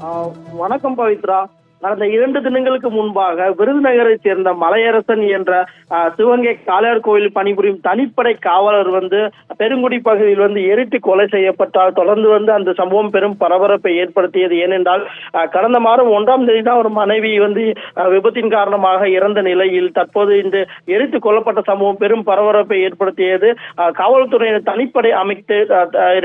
ஆ, வணக்கம் பவித்ரா. கடந்த 2 தினங்களுக்கு முன்பாக விருதுநகரைச் சேர்ந்த மலையரசன் என்ற சிவகங்கை காளையார் கோயில் பணிபுரியும் தனிப்படை காவலர் பெருங்குடி பகுதியில் எரித்து கொலை செய்யப்பட்டார். தொடர்ந்து அந்த சம்பவம் பெரும் பரபரப்பை ஏற்படுத்தியது. ஏனென்றால் கடந்த மாதம் 1ஆம் தேதி தான் ஒரு மனைவி விபத்தின் காரணமாக இறந்த நிலையில் தற்போது இந்த எரித்து கொல்லப்பட்ட சம்பவம் பெரும் பரபரப்பை ஏற்படுத்தியது. காவல்துறையினர் தனிப்படை அமைத்து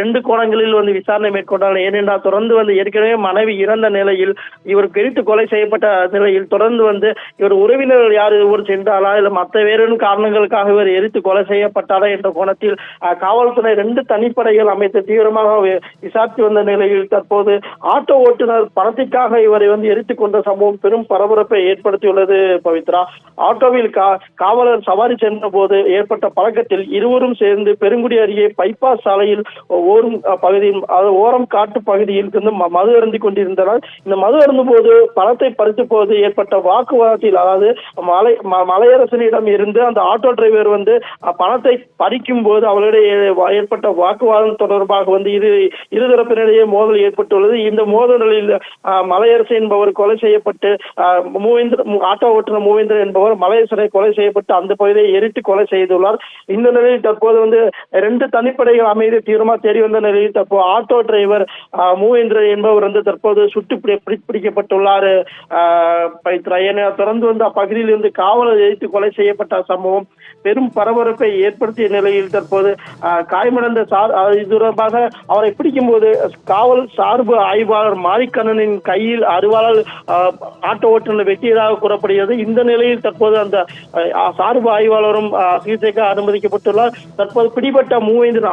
2 கோணங்களில் விசாரணை மேற்கொண்டார். ஏனென்றால் தொடர்ந்து ஏற்கனவே மனைவி இறந்த நிலையில் இவருக்கு எரித்து கொலை செய்யப்பட்ட நிலையில் தொடர்ந்து இவர் உறவினர்கள் யார் இவர் சென்றாரா இல்ல மற்ற வேறு காரணங்களுக்காக இவர் எரித்து கொலை செய்யப்பட்டாரா என்ற கோணத்தில் காவல்துறை 2 தனிப்படைகள் அமைத்து தீவிரமாக விசாரித்து வந்த நிலையில் தற்போது ஆட்டோ ஓட்டுநர் பணத்திற்காக இவரை எரித்து கொண்ட சம்பவம் பெரும் பரபரப்பை ஏற்படுத்தியுள்ளது. பவித்ரா, ஆட்டோவில் காவலர் சவாரி சென்ற போது ஏற்பட்ட பழக்கத்தில் இருவரும் சேர்ந்து பெருங்குடி அருகே பைபாஸ் சாலையில் ஓரும் பகுதியில் ஓரம் காட்டு பகுதியில் மது அருந்தி கொண்டிருந்தனர். இந்த மது அருந்தும் போது பணத்தை பறித்த போது ஏற்பட்ட வாக்குவாதத்தில், அதாவது மலையரசனிடம் இருந்து அந்த ஆட்டோ டிரைவர் பணத்தை பறிக்கும் போது அவர்களிடையே ஏற்பட்ட வாக்குவாதம் தொடர்பாக இருதரப்பினரிடையே மோதல் ஏற்பட்டுள்ளது. இந்த மோதலில் மலையரசன் என்பவர் கொலை செய்யப்பட்டு ஆட்டோ ஓட்டுநர் மூவேந்தர் என்பவர் மலையரசனை கொலை செய்யப்பட்டு அந்த பகுதியை எரித்து கொலை செய்துள்ளார். இந்த நிலையில் தற்போது 2 தனிப்படைகள் அமைதி தீவிரமாக தேடி வந்த நிலையில் தற்போது ஆட்டோ டிரைவர் மூவேந்தர் என்பவர் தற்போது சுட்டு பிடிக்கப்பட்டுள்ளார். தொடர்ந்து அப்பகுதியில் இருந்து காவலர் எரித்து கொலை செய்யப்பட்ட சம்பவம் பெரும் பரபரப்பை ஏற்படுத்திய நிலையில் தற்போது காயமடைந்த இது தொடர்பாக அவரை பிடிக்கும் போது காவல் சார்பு ஆய்வாளர் மாரிக்கண்ணனின் கையில் அருவாளால் ஆட்டோ ஓட்டுநர் வெட்டியதாக கூறப்படுகிறது. இந்த நிலையில் தற்போது அந்த சார்பு ஆய்வாளரும் சிகிச்சைக்கு அனுமதிக்கப்பட்டுள்ளார். தற்போது பிடிபட்ட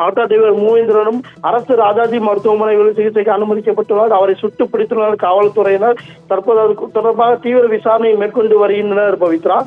ஆட்டோ டிரைவர் மூவேந்திரனும் அரசு ராஜாஜி மருத்துவமனையில் சிகிச்சைக்கு அனுமதிக்கப்பட்டுள்ளார். அவரை சுட்டு பிடித்துள்ளனர் காவல்துறையினர். தற்போது அது தொடர்பாக தீவிர விசாரணை மேற்கொண்டு வருகின்றனர். பவித்ரா.